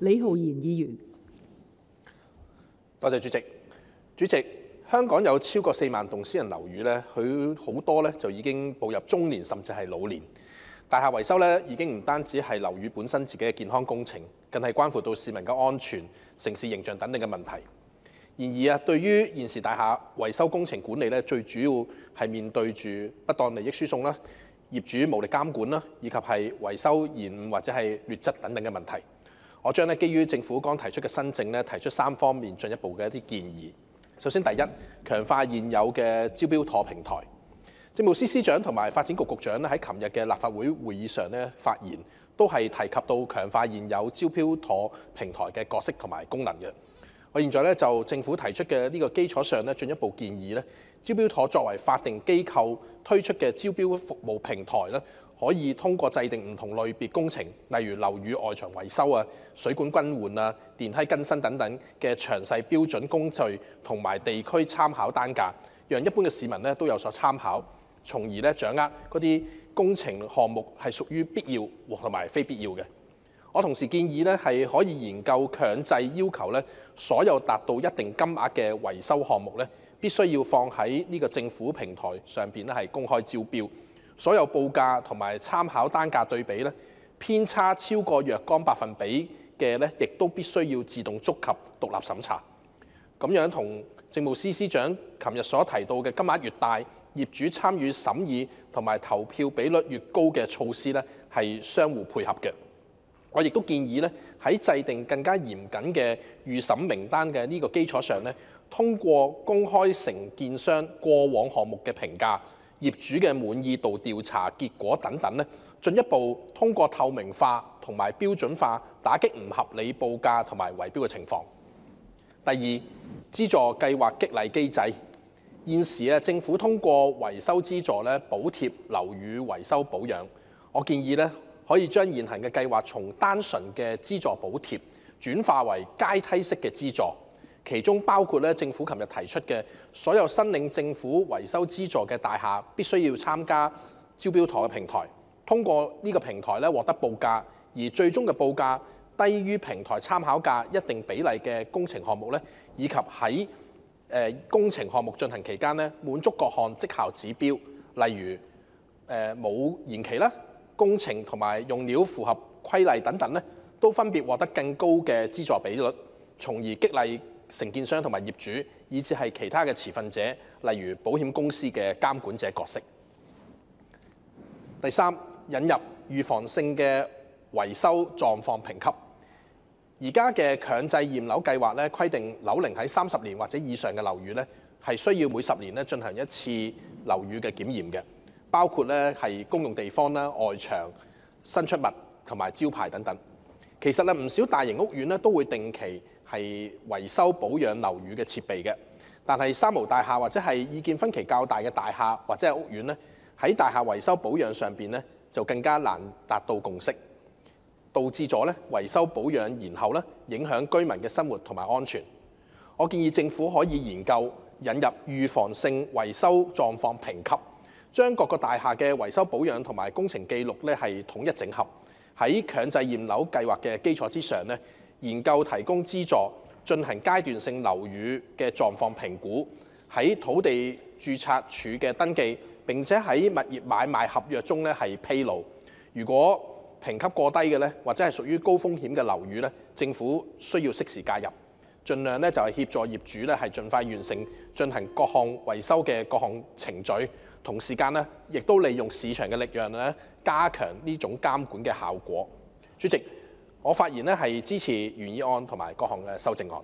李浩然議員。多謝主席。主席，香港有超過4萬棟私人樓宇咧，佢好多咧就已經步入中年甚至係老年。大廈維修咧已經唔單止係樓宇本身自己嘅健康工程，更係關乎到市民嘅安全、城市形象等等嘅問題。然而啊，對於現時大廈維修工程管理咧，最主要係面對住不當利益輸送啦、業主無力監管啦，以及係維修延誤或者係劣質等等嘅問題。我將咧基於政府剛提出嘅新政咧，提出3方面進一步嘅一啲建議。首先，第一，強化現有嘅招標妥平台。政務司司長同埋發展局局長咧喺琴日嘅立法會會議上咧發言，都係提及到強化現有招標妥平台嘅角色同埋功能嘅。我現在咧就政府提出嘅呢個基礎上咧，進一步建議咧，招標妥作為法定機構推出嘅招標服務平台咧，可以通過制定唔同類別工程，例如樓宇外牆維修啊、水管更換啊、電梯更新等等嘅詳細標準工序同埋地區參考單價，讓一般嘅市民咧都有所參考，從而咧掌握嗰啲工程項目係屬於必要同埋非必要嘅。我同時建議咧係可以研究強制要求咧，所有達到一定金額嘅維修項目咧，必須要放喺呢個政府平台上邊咧係公開招標。所有報價同埋參考單價對比咧，偏差超過若干百分比嘅咧，亦都必須要自動觸及獨立審查。咁樣同政務司司長琴日所提到嘅金額越大，業主參與審議同埋投票比率越高嘅措施咧，係相互配合嘅。我亦都建議咧喺制定更加嚴謹嘅預審名單嘅呢個基礎上咧，通過公開承建商過往項目嘅評價、業主嘅滿意度調查結果等等咧，進一步通過透明化同埋標準化打擊唔合理報價同埋圍標嘅情況。第二，資助計劃激勵機制。現時啊，政府通過維修資助咧補貼樓宇維修保養。我建議咧可以將現行嘅計劃從單純嘅資助補貼轉化為階梯式嘅資助。其中包括咧，政府琴日提出嘅所有申領政府維修資助嘅大廈，必須要參加招標妥嘅平台，通過呢個平台咧獲得報價，而最終嘅報價低於平台參考價一定比例嘅工程項目咧，以及喺工程項目進行期間咧滿足各項績效指標，例如冇延期啦、工程同埋用料符合規例等等咧，都分別獲得更高嘅資助比率，從而激勵承建商同埋業主，以至係其他嘅持份者，例如保險公司嘅監管者角色。第三，引入預防性嘅維修狀況評級。而家嘅強制驗樓計劃咧，規定樓齡喺30年或者以上嘅樓宇咧，係需要每10年咧進行一次樓宇嘅檢驗嘅，包括咧係公用地方啦、外牆、伸出物同埋招牌等等。其實咧唔少大型屋苑咧都會定期係維修保養樓宇嘅設備嘅，但係三無大廈或者係意見分歧較大嘅大廈或者係屋苑咧，喺大廈維修保養上邊咧就更加難達到共識，導致咗咧維修保養延後咧，影響居民嘅生活同埋安全。我建議政府可以研究引入預防性維修狀況評級，將各個大廈嘅維修保養同埋工程記錄咧係統一整合，喺強制驗樓計劃嘅基礎之上咧，研究提供資助，進行階段性樓宇嘅狀況評估，喺土地註冊處嘅登記，並且喺物業買賣合約中咧係披露。如果評級過低嘅咧，或者係屬於高風險嘅樓宇咧，政府需要適時介入，盡量咧就係協助業主咧係盡快完成進行各項維修嘅各項程序，同時間咧亦都利用市場嘅力量咧加強呢種監管嘅效果。主席，我發言咧係支持原議案同埋各項嘅修正案。